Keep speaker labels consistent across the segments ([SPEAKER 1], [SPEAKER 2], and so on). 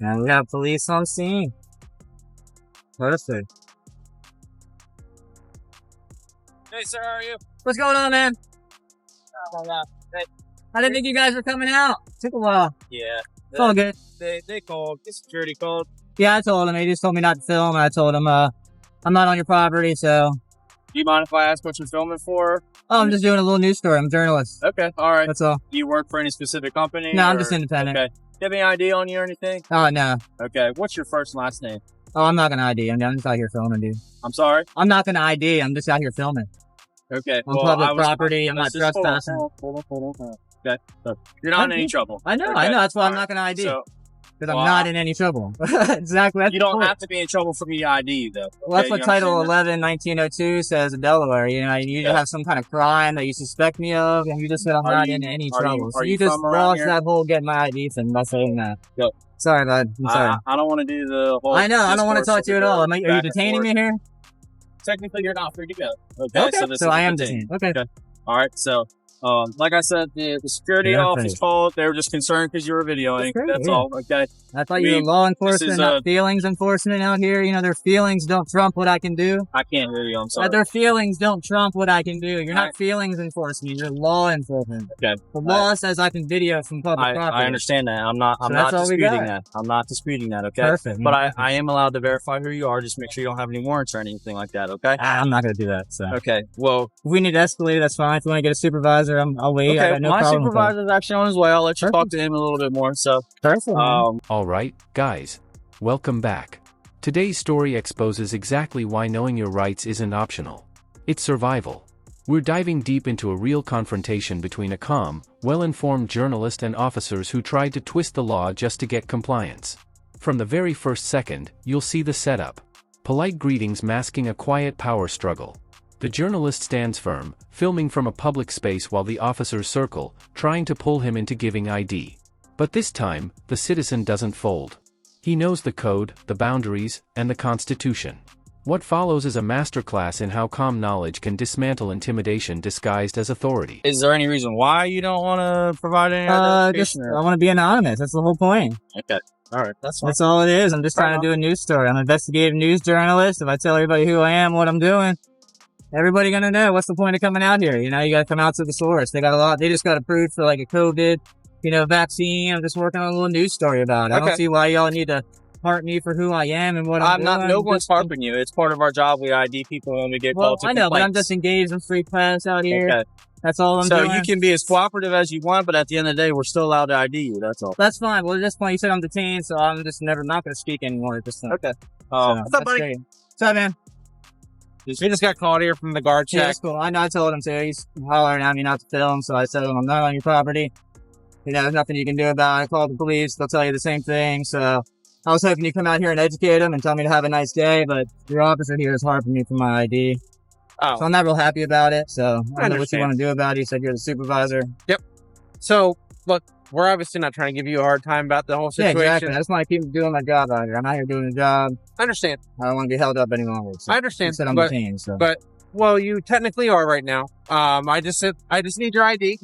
[SPEAKER 1] And we got police on scene. Perfect.
[SPEAKER 2] Hey, sir, how are you?
[SPEAKER 1] What's going on, man? Hey, I didn't think you guys were coming out. Took a while.
[SPEAKER 2] Yeah.
[SPEAKER 1] It's all good.
[SPEAKER 2] They called. The security called.
[SPEAKER 1] Yeah, I told him. He just told me not to film. And I told him, I'm not on your property, so.
[SPEAKER 2] Do you mind if I ask what you're filming for?
[SPEAKER 1] Oh, I'm just doing a little news story. I'm a journalist.
[SPEAKER 2] Okay, all right.
[SPEAKER 1] That's all.
[SPEAKER 2] Do you work for any specific company?
[SPEAKER 1] No, I'm just independent.
[SPEAKER 2] Okay. Do you have any ID on you or anything?
[SPEAKER 1] Oh, no.
[SPEAKER 2] Okay. What's your first and last name?
[SPEAKER 1] Oh, I'm not going to ID. I'm just out here filming, dude.
[SPEAKER 2] I'm sorry?
[SPEAKER 1] I'm not going to ID. I'm just out here filming.
[SPEAKER 2] Okay.
[SPEAKER 1] On public property. I'm not trespassing.
[SPEAKER 2] Hold on. Okay. So you're not in any trouble.
[SPEAKER 1] I know.
[SPEAKER 2] Okay.
[SPEAKER 1] I know. That's why I'm
[SPEAKER 2] All
[SPEAKER 1] not going to ID.
[SPEAKER 2] So,
[SPEAKER 1] Because I'm not in any trouble. Exactly.
[SPEAKER 2] you don't have to be in trouble for me to ID, though. Okay?
[SPEAKER 1] Well, that's what Title 11, 1902 says in Delaware. You know, you have some kind of crime that you suspect me of, and you just said I'm not in any trouble. So you just lost that whole get my ID thing by saying that.
[SPEAKER 2] Yep.
[SPEAKER 1] Sorry, bud. I'm sorry.
[SPEAKER 2] I don't want to do the whole...
[SPEAKER 1] I know. I don't want to talk to you at all. Are you detaining me here?
[SPEAKER 2] Technically, you're not free to go. Okay.
[SPEAKER 1] So I am detained. Okay.
[SPEAKER 2] All right. So, like I said, the security office called. They were just concerned because you were videoing. That's all. Okay.
[SPEAKER 1] I thought you were law enforcement, not feelings enforcement out here. You know, their feelings don't trump what I can do.
[SPEAKER 2] I can't hear you. I'm sorry.
[SPEAKER 1] Their feelings don't trump what I can do. You're not feelings enforcement. You're law enforcement.
[SPEAKER 2] Okay.
[SPEAKER 1] The law says I can video from public property.
[SPEAKER 2] I understand that. I'm not disputing that. I'm not disputing that. Okay.
[SPEAKER 1] Perfect.
[SPEAKER 2] But I am allowed to verify who you are. Just make sure you don't have any warrants or anything like that. Okay.
[SPEAKER 1] I'm not going to do that. So.
[SPEAKER 2] Okay. Well,
[SPEAKER 1] if we need to escalate it, that's fine. If you want to get a supervisor, I'll wait.
[SPEAKER 2] Okay.
[SPEAKER 1] I got no
[SPEAKER 2] My
[SPEAKER 1] problem
[SPEAKER 2] supervisor's actually on his way. I'll let you talk to him a little bit more. So.
[SPEAKER 1] Perfect.
[SPEAKER 3] All right, guys. Welcome back. Today's story exposes exactly why knowing your rights isn't optional. It's survival. We're diving deep into a real confrontation between a calm, well-informed journalist and officers who tried to twist the law just to get compliance. From the very first second, you'll see the setup. Polite greetings masking a quiet power struggle. The journalist stands firm, filming from a public space while the officers circle, trying to pull him into giving ID. But this time, the citizen doesn't fold. He knows the code, the boundaries, and the Constitution. What follows is a masterclass in how calm knowledge can dismantle intimidation disguised as authority.
[SPEAKER 2] Is there any reason why you don't want to provide any identification?
[SPEAKER 1] I want to be anonymous. That's the whole point.
[SPEAKER 2] Okay. All right. That's fine.
[SPEAKER 1] That's all it is. I'm just trying to do a news story. I'm an investigative news journalist. If I tell everybody who I am, what I'm doing, everybody gonna know. What's the point of coming out here? You know, you gotta come out to the source. They just got approved for like a COVID, vaccine. I'm just working on a little news story about it. I don't see why y'all need to harp me for who I am and what I'm doing.
[SPEAKER 2] No one's harping you. It's part of our job. We ID people when we get called to complaints.
[SPEAKER 1] I know, but I'm just engaged in free press out here.
[SPEAKER 2] Okay.
[SPEAKER 1] That's all I'm doing.
[SPEAKER 2] So you can be as cooperative as you want, but at the end of the day, we're still allowed to ID you. That's all.
[SPEAKER 1] That's fine. Well, at this point, you said I'm detained, so I'm just not going to speak anymore at this time.
[SPEAKER 2] Okay.
[SPEAKER 1] What's up, buddy? What's up, man?
[SPEAKER 2] We just got called here from the guard check.
[SPEAKER 1] Yeah, that's cool. I know. I told him to. He's hollering at me not to film, so I said I'm not on your property. There's nothing you can do about it. I called the police. They'll tell you the same thing. So I was hoping you come out here and educate them and tell me to have a nice day, but your officer here is harping me for my ID.
[SPEAKER 2] Oh.
[SPEAKER 1] So I'm not real happy about it. So I don't know what you want to do about it. You said you're the supervisor.
[SPEAKER 4] Yep. So, look, we're obviously not trying to give you a hard time about the whole situation.
[SPEAKER 1] Yeah, exactly. I just want to keep doing my job out here. I'm out here doing a job.
[SPEAKER 4] I understand.
[SPEAKER 1] I don't want to be held up any longer. So
[SPEAKER 4] I understand.
[SPEAKER 1] You said I'm detained, so.
[SPEAKER 4] Well, you technically are right now. I just need your ID.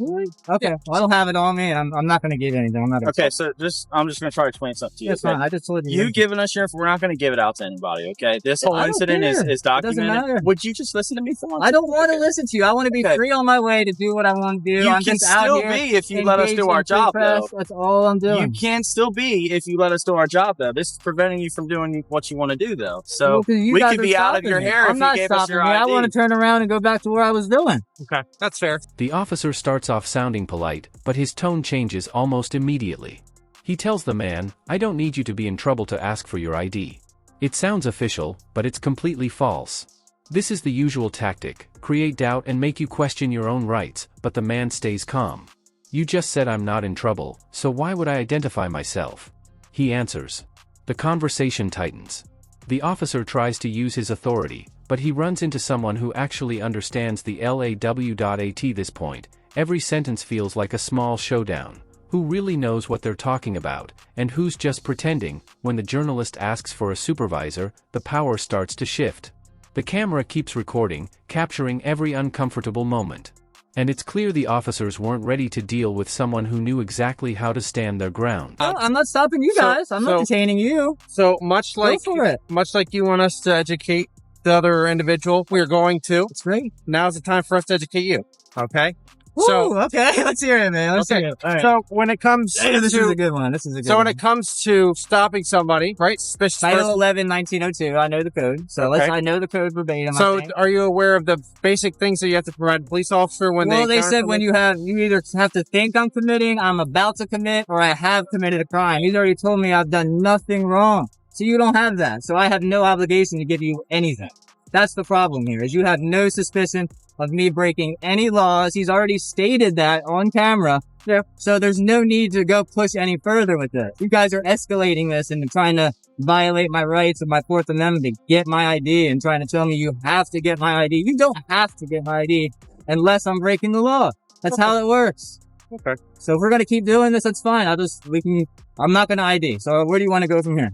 [SPEAKER 1] Okay. Well, I don't have it on me, and I'm not going to give you anything. I'm not.
[SPEAKER 2] Okay, so I'm just going to try to explain something to you.
[SPEAKER 1] That's fine. I just told you.
[SPEAKER 2] You giving us your info, we're not going to give it out to anybody. Okay, this whole incident is documented.
[SPEAKER 1] It doesn't matter.
[SPEAKER 2] Would you just listen to me for once?
[SPEAKER 1] I don't want to listen to you. I want to be free on my way to do what I want to do.
[SPEAKER 2] You
[SPEAKER 1] I'm
[SPEAKER 2] can
[SPEAKER 1] just out
[SPEAKER 2] still
[SPEAKER 1] here
[SPEAKER 2] be if you let us do our job, though.
[SPEAKER 1] That's all I'm doing.
[SPEAKER 2] You can still be if you let us do our job, though. This is preventing you from doing what you want to do, though. So we could be out of your hair if you gave us your ID.
[SPEAKER 1] I want to turn around and go back to what I was doing.
[SPEAKER 4] Okay, that's fair.
[SPEAKER 3] The officer starts off sounding polite, but his tone changes almost immediately. He tells the man, "I don't need you to be in trouble to ask for your ID." It sounds official, but it's completely false. This is the usual tactic: create doubt and make you question your own rights, but the man stays calm. "You just said I'm not in trouble, so why would I identify myself?" he answers. The conversation tightens. The officer tries to use his authority, but he runs into someone who actually understands the LAW.AT. This point, every sentence feels like a small showdown. Who really knows what they're talking about, and who's just pretending? When the journalist asks for a supervisor, the power starts to shift. The camera keeps recording, capturing every uncomfortable moment. And it's clear the officers weren't ready to deal with someone who knew exactly how to stand their ground.
[SPEAKER 1] No, I'm not stopping you guys. I'm not detaining you.
[SPEAKER 4] So much like you want us to educate the other individual, we're going to.
[SPEAKER 1] It's great.
[SPEAKER 4] Now's the time for us to educate you. Okay?
[SPEAKER 1] So okay, let's hear it, man. Let's hear it. All right.
[SPEAKER 4] So when it comes
[SPEAKER 1] this is a good one.
[SPEAKER 4] When it comes to stopping somebody, right? Suspicious
[SPEAKER 1] Title
[SPEAKER 4] person.
[SPEAKER 1] 11, 1902. I know the code. So I know the code verbatim.
[SPEAKER 4] So are you aware of the basic things that you have to provide a police officer when
[SPEAKER 1] they said when you either have to think I'm committing, I'm about to commit, or I have committed a crime. He's already told me I've done nothing wrong. So you don't have that. So I have no obligation to give you anything. That's the problem here, is you have no suspicion of me breaking any laws. He's already stated that on camera. Yeah. So there's no need to go push any further with this. You guys are escalating this and trying to violate my rights of my Fourth Amendment to get my ID and trying to tell me you have to get my ID. You don't have to get my ID unless I'm breaking the law. That's how it works.
[SPEAKER 4] Okay.
[SPEAKER 1] So if we're going to keep doing this, that's fine. I'm not going to ID. So where do you want to go from here?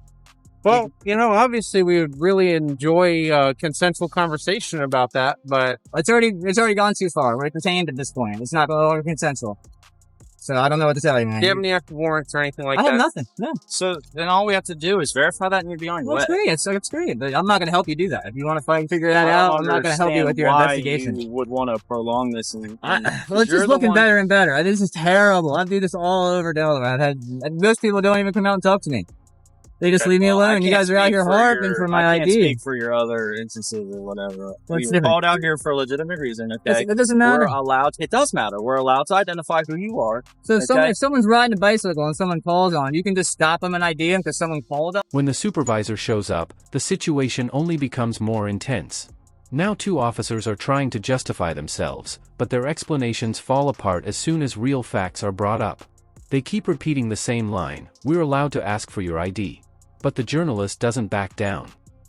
[SPEAKER 4] Well, obviously we would really enjoy a consensual conversation about that, but
[SPEAKER 1] it's already gone too far. We're detained at this point. It's not no longer consensual. So I don't know what to tell you, man.
[SPEAKER 4] Do you have any active warrants or anything like that?
[SPEAKER 1] I have nothing. No.
[SPEAKER 2] So then all we have to do is verify that and you're beyond your
[SPEAKER 1] That's great. It's great. But I'm not going to help you do that. If you want to find figure that out, I'm not going to help you with your investigation.
[SPEAKER 2] You would want to prolong this.
[SPEAKER 1] Well, it's just looking better and better. This is terrible. I do this all over Delaware. Most people don't even come out and talk to me. They just leave me alone. You guys are out here harping for my ID.
[SPEAKER 2] I can't speak for your other instances or whatever. We were called out here for a legitimate reason, okay?
[SPEAKER 1] It doesn't matter.
[SPEAKER 2] It does matter. We're allowed to identify who you are.
[SPEAKER 1] So if someone's riding a bicycle and someone calls on, you can just stop them and ID them because someone called them?
[SPEAKER 3] When the supervisor shows up, the situation only becomes more intense. Now 2 officers are trying to justify themselves, but their explanations fall apart as soon as real facts are brought up. They keep repeating the same line, "We're allowed to ask for your ID." But the journalist doesn't back down.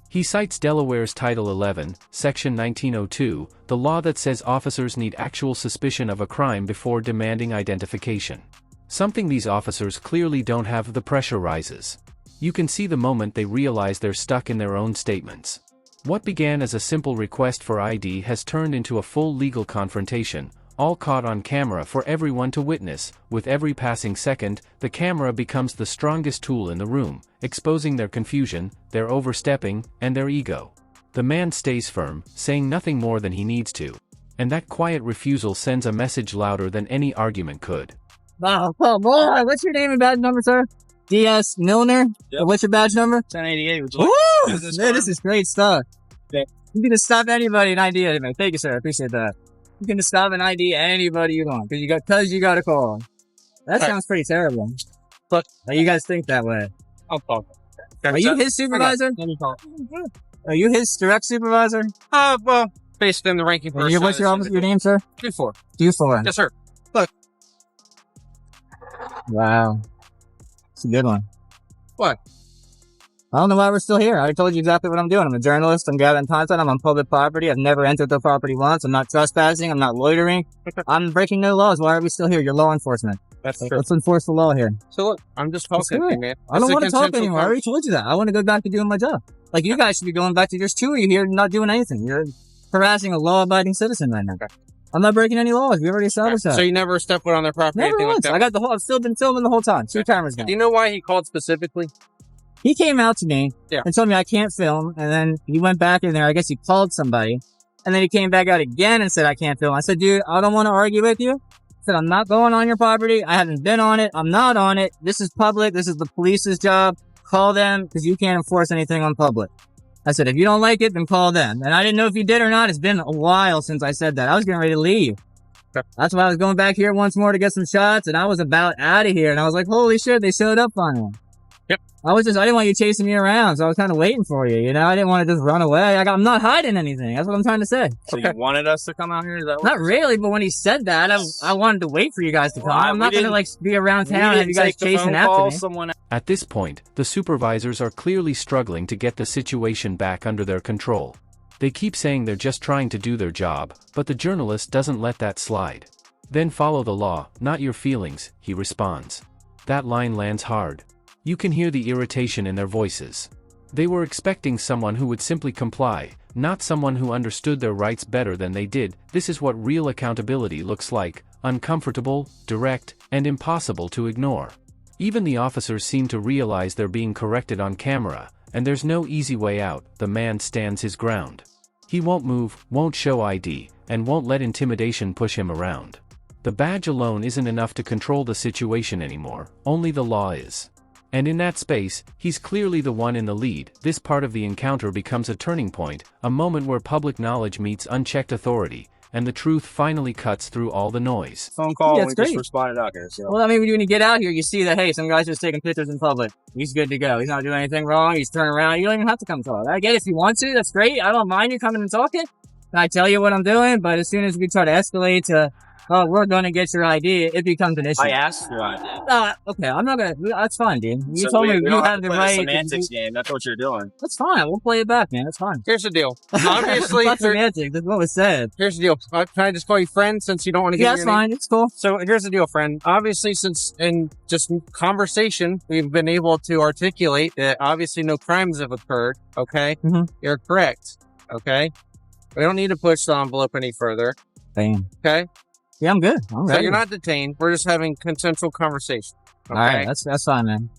[SPEAKER 3] He cites Delaware's Title 11, Section 1902, the law that says officers need actual suspicion of a crime before demanding identification. Something these officers clearly don't have. The pressure rises. You can see the moment they realize they're stuck in their own statements. What began as a simple request for ID has turned into a full legal confrontation, all caught on camera for everyone to witness. With every passing second, the camera becomes the strongest tool in the room, exposing their confusion, their overstepping, and their ego. The man stays firm, saying nothing more than he needs to. And that quiet refusal sends a message louder than any argument could.
[SPEAKER 1] Wow, oh boy, what's your name and badge number, sir? D.S. Milner?
[SPEAKER 2] Yep.
[SPEAKER 1] What's your badge number?
[SPEAKER 2] 1088.
[SPEAKER 1] Woo! Man, this is great stuff. Okay. You can just stop anybody and ID anybody. Thank you, sir. I appreciate that. You can just stop and ID anybody you want because you got a call. That sounds pretty terrible. But you guys think that way.
[SPEAKER 4] I'll talk.
[SPEAKER 1] Are you his supervisor? Are you his direct supervisor?
[SPEAKER 4] Well, based on the ranking person.
[SPEAKER 1] What's your name, sir?
[SPEAKER 4] Q4.
[SPEAKER 1] Q4.
[SPEAKER 4] Yes, sir. Look.
[SPEAKER 1] Wow. It's a good one.
[SPEAKER 4] What?
[SPEAKER 1] I don't know why we're still here. I already told you exactly what I'm doing. I'm a journalist. I'm gathering content. I'm on public property. I've never entered the property once. I'm not trespassing. I'm not loitering. I'm breaking no laws. Why are we still here? You're law enforcement.
[SPEAKER 4] That's true.
[SPEAKER 1] Let's enforce the law here.
[SPEAKER 4] So look, I'm just talking, man.
[SPEAKER 1] I don't want to talk anymore. I already told you that. I want to go back to doing my job. Like, you guys should be going back to, there's 2 of you here not doing anything. You're harassing a law-abiding citizen right now. Okay. I'm not breaking any laws. We already established that.
[SPEAKER 4] So you never stepped foot on their property?
[SPEAKER 1] Never once.
[SPEAKER 4] Like that?
[SPEAKER 1] I've still been filming the whole time. 2 cameras down.
[SPEAKER 4] Do you know why he called specifically?
[SPEAKER 1] He came out to me and told me I can't film, and then he went back in there. I guess he called somebody, and then he came back out again and said I can't film. I said, dude, I don't want to argue with you. I said, I'm not going on your property. I haven't been on it. I'm not on it. This is public. This is the police's job. Call them because you can't enforce anything on public. I said, if you don't like it, then call them. And I didn't know if you did or not. It's been a while since I said that. I was getting ready to leave. That's why I was going back here once more to get some shots, and I was about out of here. And I was like, holy shit, they showed up finally.
[SPEAKER 4] Yep.
[SPEAKER 1] I didn't want you chasing me around, so I was kind of waiting for you, you know? I didn't want to just run away. I'm not hiding anything. That's what I'm trying to say.
[SPEAKER 2] So you wanted us to come out here? Is that what
[SPEAKER 1] Not really, but when he said that, I wanted to wait for you guys to come. I'm not going to, be around town and have you guys chasing after me.
[SPEAKER 3] At this point, the supervisors are clearly struggling to get the situation back under their control. They keep saying they're just trying to do their job, but the journalist doesn't let that slide. Then follow the law, not your feelings, he responds. That line lands hard. You can hear the irritation in their voices. They were expecting someone who would simply comply, not someone who understood their rights better than they did. This is what real accountability looks like: uncomfortable, direct, and impossible to ignore. Even the officers seem to realize they're being corrected on camera, and there's no easy way out. The man stands his ground. He won't move, won't show ID, and won't let intimidation push him around. The badge alone isn't enough to control the situation anymore, only the law is. And in that space, he's clearly the one in the lead. This part of the encounter becomes a turning point, a moment where public knowledge meets unchecked authority, and the truth finally cuts through all the noise.
[SPEAKER 2] Phone call,
[SPEAKER 1] Yeah,
[SPEAKER 2] we
[SPEAKER 1] it's
[SPEAKER 2] just
[SPEAKER 1] great.
[SPEAKER 2] responded out here. So.
[SPEAKER 1] Well, I mean, when you get out here, you see that, hey, some guy's just taking pictures in public. He's good to go. He's not doing anything wrong. He's turning around. You don't even have to come talk. I get it if you want to. That's great. I don't mind you coming and talking. And I tell you what I'm doing, but as soon as we try to escalate to, oh, we're going to get your ID, it becomes an issue.
[SPEAKER 2] I asked for it.
[SPEAKER 1] Okay, I'm not going to. That's fine, dude. You
[SPEAKER 2] So
[SPEAKER 1] told me
[SPEAKER 2] we
[SPEAKER 1] you
[SPEAKER 2] don't
[SPEAKER 1] had
[SPEAKER 2] to
[SPEAKER 1] the
[SPEAKER 2] play
[SPEAKER 1] right.
[SPEAKER 2] semantics game. That's what you're doing.
[SPEAKER 1] That's fine. We'll play it back, man. That's fine.
[SPEAKER 4] Here's the deal. Obviously,
[SPEAKER 1] That's semantics. That's what was said.
[SPEAKER 4] here's the deal. Can I just call you friend since you don't want to give
[SPEAKER 1] Yeah,
[SPEAKER 4] me
[SPEAKER 1] that's
[SPEAKER 4] your name?
[SPEAKER 1] fine. It's cool.
[SPEAKER 4] So here's the deal, friend. Obviously, since in just conversation, we've been able to articulate that obviously no crimes have occurred. Okay,
[SPEAKER 1] Mhm.
[SPEAKER 4] You're correct. Okay, we don't need to push the envelope any further.
[SPEAKER 1] Bam.
[SPEAKER 4] Okay,
[SPEAKER 1] Yeah, I'm good. I'm
[SPEAKER 4] so
[SPEAKER 1] ready.
[SPEAKER 4] you're not detained. We're just having consensual conversation. Okay,
[SPEAKER 1] All right, that's fine, man.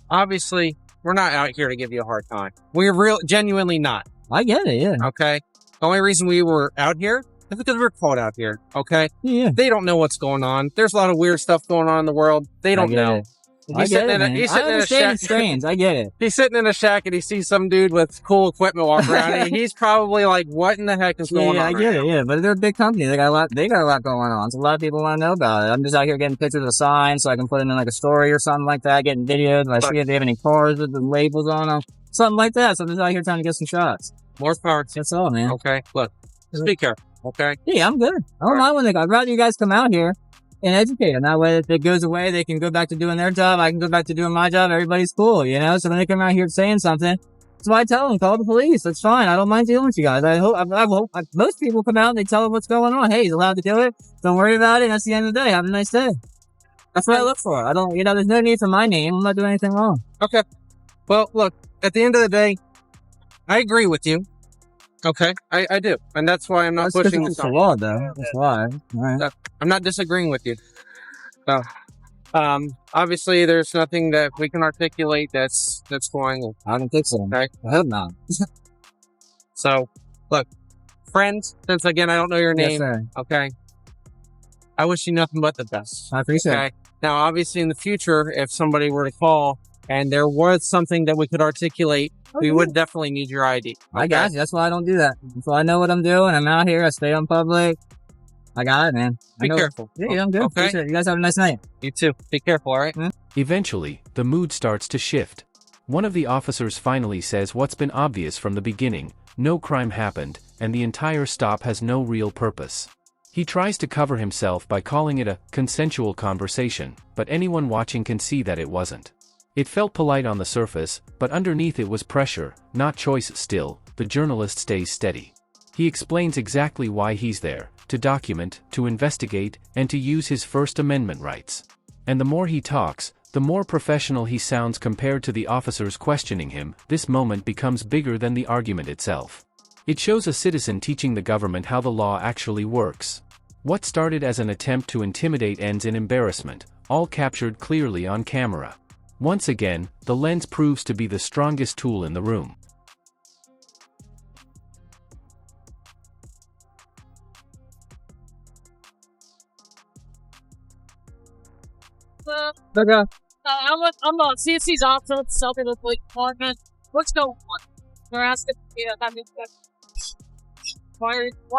[SPEAKER 4] obviously, we're not out here to give you a hard time. We're genuinely not.
[SPEAKER 1] I get it. Yeah.
[SPEAKER 4] Okay, the only reason we were out here is because we're called out here. Okay,
[SPEAKER 1] Yeah.
[SPEAKER 4] they don't know what's going on. There's a lot of weird stuff going on in the world. They don't
[SPEAKER 1] I get
[SPEAKER 4] know.
[SPEAKER 1] it. I get it, man.
[SPEAKER 4] He's
[SPEAKER 1] I
[SPEAKER 4] sitting in a
[SPEAKER 1] understand
[SPEAKER 4] shack.
[SPEAKER 1] it's strange. I get it.
[SPEAKER 4] He's sitting in a shack and he sees some dude with cool equipment walking around. And he's probably like, "What in the heck is going
[SPEAKER 1] Yeah,
[SPEAKER 4] on?"
[SPEAKER 1] I
[SPEAKER 4] right
[SPEAKER 1] get
[SPEAKER 4] now?
[SPEAKER 1] it. Yeah, but they're a big company. They got a lot. They got a lot going on. So a lot of people want to know about it. I'm just out here getting pictures of signs so I can put them in like a story or something like that. Getting videos. If I see if they have any cars with the labels on them, something like that. So I'm just out here trying to get some shots.
[SPEAKER 4] More power to
[SPEAKER 1] That's all, man.
[SPEAKER 4] Okay, look, just be careful. Okay,
[SPEAKER 1] Yeah, I'm good. I don't mind when I'd rather you guys come out here and educate them. That way, if it goes away, they can go back to doing their job. I can go back to doing my job. Everybody's cool, you know? So when they come out here saying something, that's why I tell them, call the police. That's fine. I don't mind dealing with you guys. I hope most people come out and they tell them what's going on. Hey, he's allowed to do it. Don't worry about it. That's the end of the day. Have a nice day. That's what I look for. I don't, there's no need for my name. I'm not doing anything wrong.
[SPEAKER 4] okay. Well, look, at the end of the day, I agree with you. Okay, I do, and that's why I'm not pushing this
[SPEAKER 1] It's
[SPEAKER 4] on.
[SPEAKER 1] the law, though. That's why. All right.
[SPEAKER 4] I'm not disagreeing with you. So, obviously, there's nothing that we can articulate that's going on.
[SPEAKER 1] I don't think so.
[SPEAKER 4] Okay.
[SPEAKER 1] I hope not.
[SPEAKER 4] So, look, friends, since again I don't know your
[SPEAKER 1] Yes,
[SPEAKER 4] name,
[SPEAKER 1] sir.
[SPEAKER 4] okay, I wish you nothing but the best.
[SPEAKER 1] I appreciate it.
[SPEAKER 4] Okay. Now, obviously, in the future, if somebody were to call and there was something that we could articulate, we would definitely need your ID.
[SPEAKER 1] I got you. That's why I don't do that. So I know what I'm doing. I'm out here. I stay on public. I got it, man. I
[SPEAKER 4] Be
[SPEAKER 1] know.
[SPEAKER 4] careful.
[SPEAKER 1] Yeah, I'm good.
[SPEAKER 4] Okay.
[SPEAKER 1] Appreciate it. You guys have a nice night.
[SPEAKER 4] You too. Be careful, all right?
[SPEAKER 3] Eventually, the mood starts to shift. One of the officers finally says what's been obvious from the beginning: no crime happened, and the entire stop has no real purpose. He tries to cover himself by calling it a consensual conversation, but anyone watching can see that it wasn't. It felt polite on the surface, but underneath it was pressure, not choice. Still, the journalist stays steady. He explains exactly why he's there: to document, to investigate, and to use his First Amendment rights. And the more he talks, the more professional he sounds compared to the officers questioning him. This moment becomes bigger than the argument itself. It shows a citizen teaching the government how the law actually works. What started as an attempt to intimidate ends in embarrassment, all captured clearly on camera. Once again, the lens proves to be the strongest tool in the room.
[SPEAKER 5] I'm not CFC's officer with the South End Police Department. What's going on? They're asking, why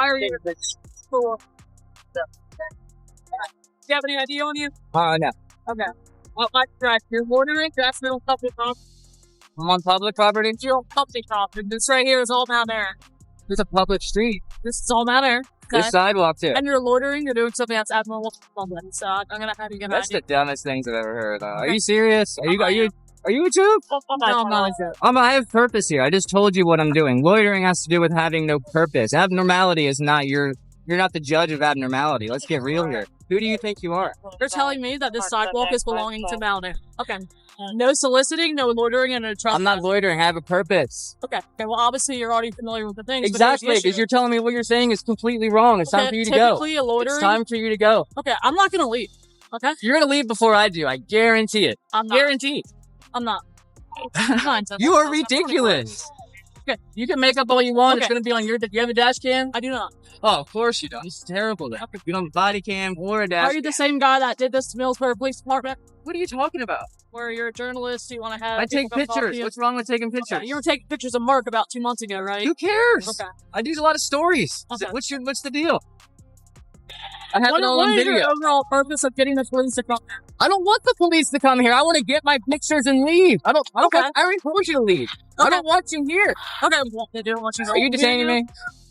[SPEAKER 5] are you for? Do you have any idea on you?
[SPEAKER 1] No.
[SPEAKER 5] Okay. Well, my correct. You're ordering that's middle public property.
[SPEAKER 1] I'm on public property.
[SPEAKER 5] You're on public property. This right here is all down there.
[SPEAKER 1] It's a public street.
[SPEAKER 5] This is all down there. Okay.
[SPEAKER 1] There's sidewalks here.
[SPEAKER 5] And you're loitering. You're doing something that's abnormal to the public. So I'm gonna have you get an
[SPEAKER 1] That's
[SPEAKER 5] idea.
[SPEAKER 1] the dumbest things I've ever heard. Are you serious? Are you a joke?
[SPEAKER 5] No, I'm not like that.
[SPEAKER 1] I have purpose here. I just told you what I'm doing. Loitering has to do with having no purpose. Abnormality is not your You're not the judge of abnormality. Let's get real here. Who do you think you are?
[SPEAKER 5] You're telling me that this sidewalk is belonging to Malden. Okay. No soliciting, no loitering, and no trespassing.
[SPEAKER 1] I'm not loitering. I have a purpose.
[SPEAKER 5] Okay. Well, obviously, you're already familiar with the things.
[SPEAKER 1] Exactly, because you're telling me what you're saying is completely wrong. It's time for you to go.
[SPEAKER 5] Typically, a loitering.
[SPEAKER 1] It's time for you to go.
[SPEAKER 5] Okay, I'm not going to leave. Okay?
[SPEAKER 1] You're going to leave before I do. I guarantee it.
[SPEAKER 5] I'm not.
[SPEAKER 1] Guaranteed.
[SPEAKER 5] I'm not.
[SPEAKER 1] You are ridiculous.
[SPEAKER 5] Okay.
[SPEAKER 1] You can make up all you want.
[SPEAKER 5] Okay.
[SPEAKER 1] It's going to be on your... Do you have a dash cam?
[SPEAKER 5] I do not.
[SPEAKER 1] Oh, of course you don't. It's terrible. Then. You don't have a body cam or a dash
[SPEAKER 5] Are you the same guy that did this to Millsboro Police Department?
[SPEAKER 1] What are you talking about?
[SPEAKER 5] Where you're a journalist, you want to have...
[SPEAKER 1] I take pictures. What's wrong with taking pictures?
[SPEAKER 5] Okay. You were taking pictures of Mark about 2 months ago, right?
[SPEAKER 1] Who cares?
[SPEAKER 5] Okay.
[SPEAKER 1] I do a lot of stories.
[SPEAKER 5] Okay.
[SPEAKER 1] What's the deal? I have it all on
[SPEAKER 5] What is
[SPEAKER 1] video.
[SPEAKER 5] your overall purpose of getting the police to come?
[SPEAKER 1] I don't want the police to come here. I want to get my pictures and leave. I
[SPEAKER 5] Okay.
[SPEAKER 1] already told you to leave.
[SPEAKER 5] Okay.
[SPEAKER 1] I don't want you here.
[SPEAKER 5] Okay, well, they do want you to...
[SPEAKER 1] Are you detaining me?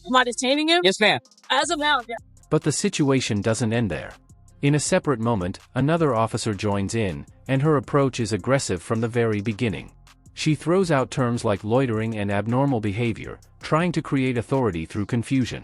[SPEAKER 5] Am I detaining you?
[SPEAKER 1] Yes, ma'am.
[SPEAKER 5] As of now, yeah.
[SPEAKER 3] But the situation doesn't end there. In a separate moment, another officer joins in, and her approach is aggressive from the very beginning. She throws out terms like loitering and abnormal behavior, trying to create authority through confusion.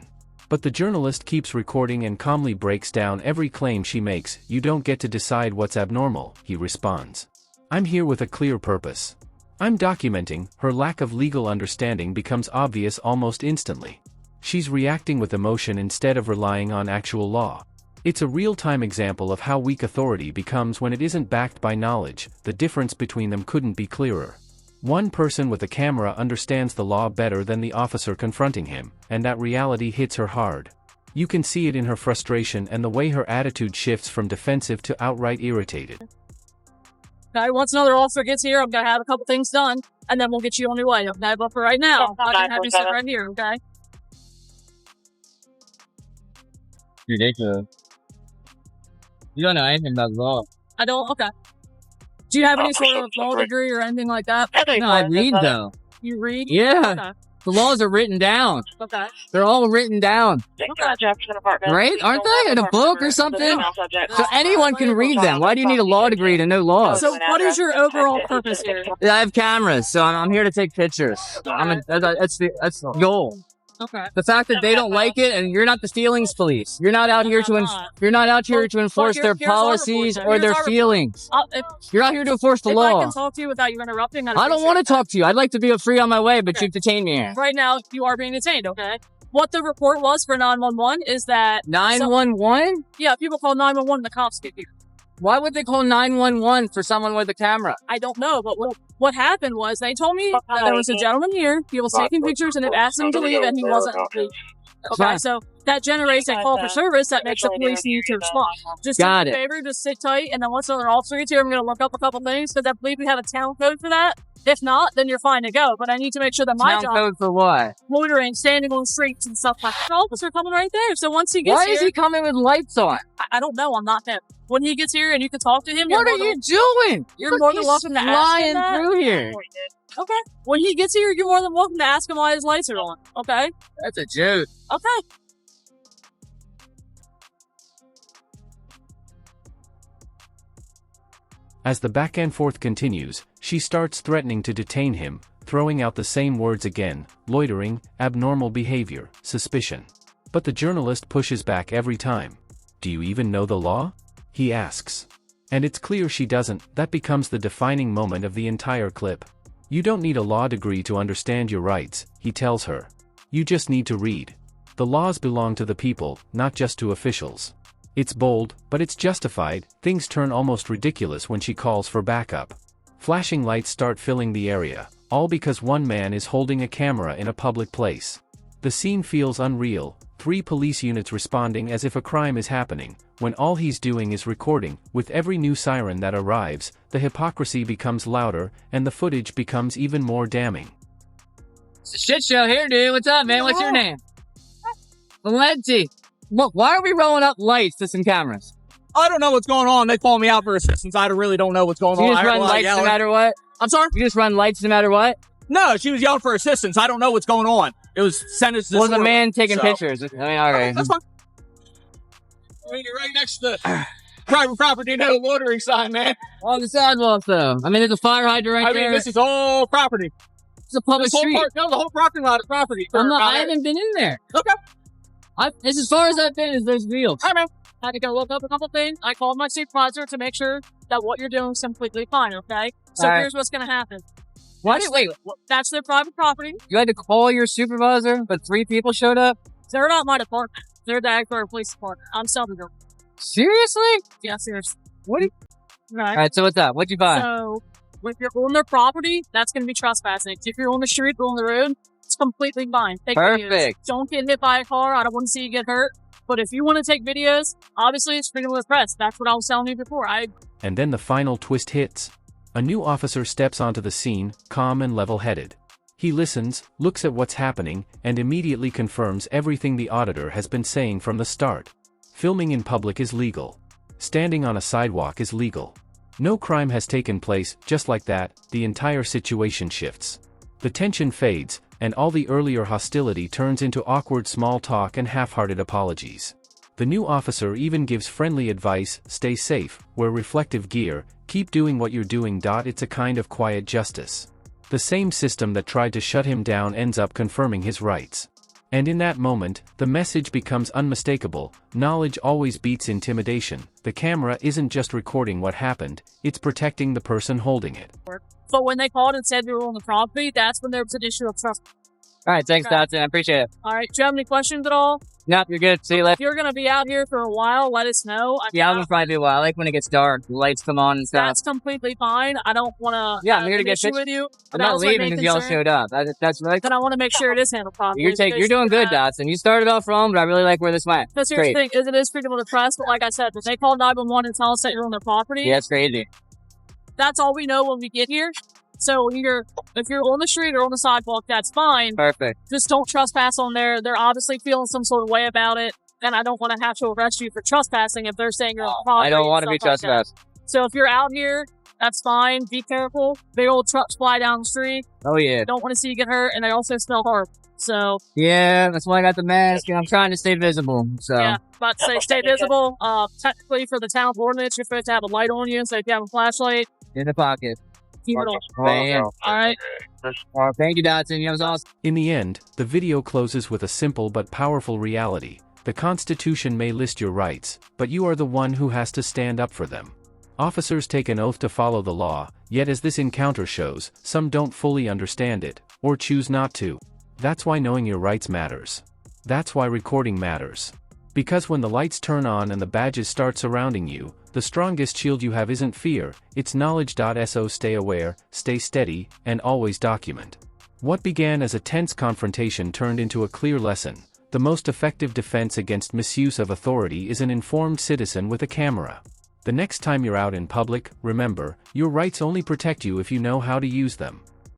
[SPEAKER 3] But the journalist keeps recording and calmly breaks down every claim she makes. "You don't get to decide what's abnormal," he responds. "I'm here with a clear purpose. I'm documenting." Her lack of legal understanding becomes obvious almost instantly. She's reacting with emotion instead of relying on actual law. It's a real-time example of how weak authority becomes when it isn't backed by knowledge. The difference between them couldn't be clearer. One person with a camera understands the law better than the officer confronting him, and that reality hits her hard. You can see it in her frustration and the way her attitude shifts from defensive to outright irritated.
[SPEAKER 5] Okay, once another officer gets here, I'm going to have a couple things done, and then we'll get you on your way. Okay, but for right now, I can have you sit right here, okay?
[SPEAKER 1] Ridiculous. You don't know anything about law.
[SPEAKER 5] I don't? Okay. Do you have any sort of law degree or anything like that?
[SPEAKER 1] No, I read though.
[SPEAKER 5] You read?
[SPEAKER 1] Yeah.
[SPEAKER 5] Okay.
[SPEAKER 1] The laws are written down.
[SPEAKER 5] Okay.
[SPEAKER 1] They're all written down. Right? Aren't they? In a book or something? So anyone can read them. Why do you need a law degree to know laws?
[SPEAKER 5] So what is your overall purpose here?
[SPEAKER 1] I have cameras, so I'm here to take pictures. That's the goal.
[SPEAKER 5] Okay.
[SPEAKER 1] The fact that they don't like it, and you're not the feelings police. You're not out here to enforce their policies or their feelings. You're out here to enforce the law.
[SPEAKER 5] I can talk to you without you interrupting.
[SPEAKER 1] I don't want to talk to you. I'd like to be free on my way, but you've detained me here.
[SPEAKER 5] Right now, you are being detained. Okay. What the report was for 911 is that
[SPEAKER 1] 911.
[SPEAKER 5] Yeah, people call 911. The cops get here.
[SPEAKER 1] Why would they call 911 for someone with a camera?
[SPEAKER 5] I don't know, but what happened was they told me that there was a gentleman here. He was taking pictures and it asked him to leave, and he wasn't. Okay, so that generates a call for service that makes the police need to respond. Just do me a favor, just sit tight, and then once another officer gets here, I'm going to look up a couple things because I believe we have a town code for that. If not, then you're fine to go. But I need to make sure that my
[SPEAKER 1] town code for what?
[SPEAKER 5] Loitering, standing on streets and stuff like that. The officer coming right there. So once he gets here,
[SPEAKER 1] why is he coming with lights on?
[SPEAKER 5] I don't know. I'm not him. When he gets here and you can talk to him,
[SPEAKER 1] what are you doing?
[SPEAKER 5] You're more than welcome to ask him that.
[SPEAKER 1] Through here.
[SPEAKER 5] Okay. When he gets here, you're more than welcome to ask him why his lights are on. Okay.
[SPEAKER 1] That's a joke.
[SPEAKER 5] Okay.
[SPEAKER 3] As the back and forth continues, she starts threatening to detain him, throwing out the same words again: loitering, abnormal behavior, suspicion. But the journalist pushes back every time. "Do you even know the law?" he asks. And it's clear she doesn't. That becomes the defining moment of the entire clip. "You don't need a law degree to understand your rights," he tells her. "You just need to read. The laws belong to the people, not just to officials." It's bold, but it's justified. Things turn almost ridiculous when she calls for backup. Flashing lights start filling the area, all because one man is holding a camera in a public place. The scene feels unreal, 3 police units responding as if a crime is happening, when all he's doing is recording. With every new siren that arrives, the hypocrisy becomes louder, and the footage becomes even more damning.
[SPEAKER 1] It's a shit show here, dude. What's up, man? What's your name? Valenti. Look, why are we rolling up lights to some cameras?
[SPEAKER 2] I don't know what's going on. They call me out for assistance. I really don't know what's going on.
[SPEAKER 1] You just run lights no matter what?
[SPEAKER 2] I'm sorry?
[SPEAKER 1] You just run lights no matter what?
[SPEAKER 2] No, she was yelling for assistance. I don't know what's going on. It was sentenced to...
[SPEAKER 1] Well, the man taking pictures. I mean, all right.
[SPEAKER 2] That's fine. I mean, you're right next to the private property, no loitering sign, man.
[SPEAKER 1] On the sidewalk, though. I mean, there's a fire hydrant right there.
[SPEAKER 2] I mean, this is all property.
[SPEAKER 1] It's a public street.
[SPEAKER 2] No, the whole parking lot is property.
[SPEAKER 1] I haven't been in there.
[SPEAKER 2] Okay.
[SPEAKER 1] It's as far as I've been is those wheels.
[SPEAKER 5] All right, man. I had to go look up a couple things. I called my supervisor to make sure that what you're doing is completely fine, okay? So here's what's going to happen.
[SPEAKER 1] Wait.
[SPEAKER 5] That's their private property.
[SPEAKER 1] You had to call your supervisor, but 3 people showed up?
[SPEAKER 5] They're not my department. They're the Agler Police Department. I'm selling them.
[SPEAKER 1] Seriously?
[SPEAKER 5] Yeah, seriously.
[SPEAKER 1] What?
[SPEAKER 5] Right.
[SPEAKER 1] All right, so what's up? What'd you find?
[SPEAKER 5] So, if you're on their property, that's going to be trespassing. If you're on the street or on the road, it's completely fine. Take videos.
[SPEAKER 1] Perfect.
[SPEAKER 5] Don't get hit by a car. I don't want to see you get hurt. But if you want to take videos, obviously it's freedom of the press. That's what I was telling you before.
[SPEAKER 3] And then the final twist hits. A new officer steps onto the scene, calm and level-headed. He listens, looks at what's happening, and immediately confirms everything the auditor has been saying from the start. Filming in public is legal. Standing on a sidewalk is legal. No crime has taken place. Just like that, the entire situation shifts. The tension fades, and all the earlier hostility turns into awkward small talk and half-hearted apologies. The new officer even gives friendly advice: stay safe, wear reflective gear, keep doing what you're doing. It's a kind of quiet justice. The same system that tried to shut him down ends up confirming his rights. And in that moment, the message becomes unmistakable: knowledge always beats intimidation. The camera isn't just recording what happened, it's protecting the person holding it.
[SPEAKER 5] But when they called and said they were on the property, that's when there was an issue of trust.
[SPEAKER 1] All right, thanks, Dotson. I appreciate it.
[SPEAKER 5] All right, do you have any questions at all?
[SPEAKER 1] Nope, you're good. See you later.
[SPEAKER 5] If you're going to be out here for a while, let us know.
[SPEAKER 1] Yeah, I'm going to probably be a while. I like when it gets dark, the lights come on and stuff.
[SPEAKER 5] That's completely fine. I don't want to
[SPEAKER 1] I'm here to get
[SPEAKER 5] issue with you.
[SPEAKER 1] I'm not leaving because y'all showed up. That's right.
[SPEAKER 5] Then I want to make sure it is handled properly.
[SPEAKER 1] You're doing good, Dotson. You started off wrong, but I really like where this went.
[SPEAKER 5] Because here's the thing, is it is freedom of the press, but like I said, if they call 911 and tell us that you're on their property,
[SPEAKER 1] yeah, it's crazy.
[SPEAKER 5] That's all we know when we get here. So if you're on the street or on the sidewalk, that's fine.
[SPEAKER 1] Perfect.
[SPEAKER 5] Just don't trespass on there. They're obviously feeling some sort of way about it, and I don't want to have to arrest you for trespassing if they're saying you're on property.
[SPEAKER 1] I don't want to be trespassed.
[SPEAKER 5] So if you're out here, that's fine. Be careful. Big old trucks fly down the street.
[SPEAKER 1] Oh yeah.
[SPEAKER 5] Don't want to see you get hurt, and they also smell horrible. So
[SPEAKER 1] yeah, that's why I got the mask, and I'm trying to stay visible. So
[SPEAKER 5] yeah, about to say stay visible. Technically for the town ordinance, you're supposed to have a light on you. So if you have a flashlight
[SPEAKER 1] in the pocket,
[SPEAKER 5] keep it on.
[SPEAKER 1] All
[SPEAKER 5] right.
[SPEAKER 1] Thank you, Dotson. That was awesome.
[SPEAKER 3] In the end, the video closes with a simple but powerful reality. The Constitution may list your rights, but you are the one who has to stand up for them. Officers take an oath to follow the law, yet as this encounter shows, some don't fully understand it, or choose not to. That's why knowing your rights matters. That's why recording matters. Because when the lights turn on and the badges start surrounding you, the strongest shield you have isn't fear, it's knowledge. So stay aware, stay steady, and always document. What began as a tense confrontation turned into a clear lesson. The most effective defense against misuse of authority is an informed citizen with a camera. The next time you're out in public, remember, your rights only protect you if you know how to use them.